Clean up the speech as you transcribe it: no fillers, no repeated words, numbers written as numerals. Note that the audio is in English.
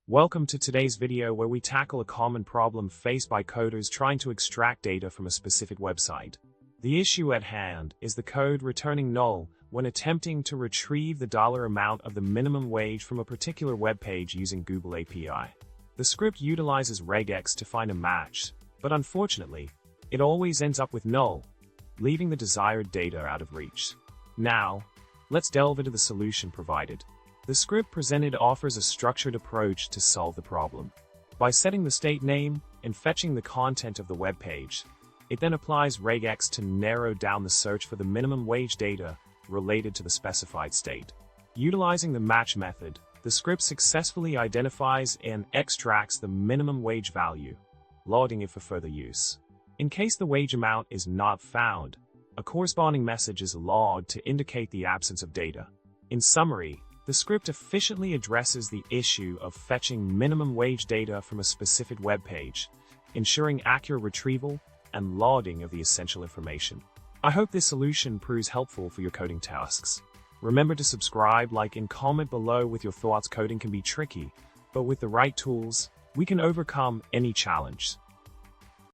Welcome to today's video where we tackle a common problem faced by coders trying to extract data from a specific website. The issue at hand is the code returning null when attempting to retrieve the dollar amount of the minimum wage from a particular web page using Google API. The script utilizes regex to find a match, but unfortunately, it always ends up with null, leaving the desired data out of reach. Now, let's delve into the solution provided. The script presented offers a structured approach to solve the problem. By setting the state name and fetching the content of the web page, it then applies regex to narrow down the search for the minimum wage data related to the specified state. Utilizing the match method, the script successfully identifies and extracts the minimum wage value, logging it for further use. In case the wage amount is not found, a corresponding message is logged to indicate the absence of data. In summary, the script efficiently addresses the issue of fetching minimum wage data from a specific web page, ensuring accurate retrieval and logging of the essential information. I hope this solution proves helpful for your coding tasks. Remember to subscribe, like, and comment below with your thoughts. Coding can be tricky, but with the right tools, we can overcome any challenge.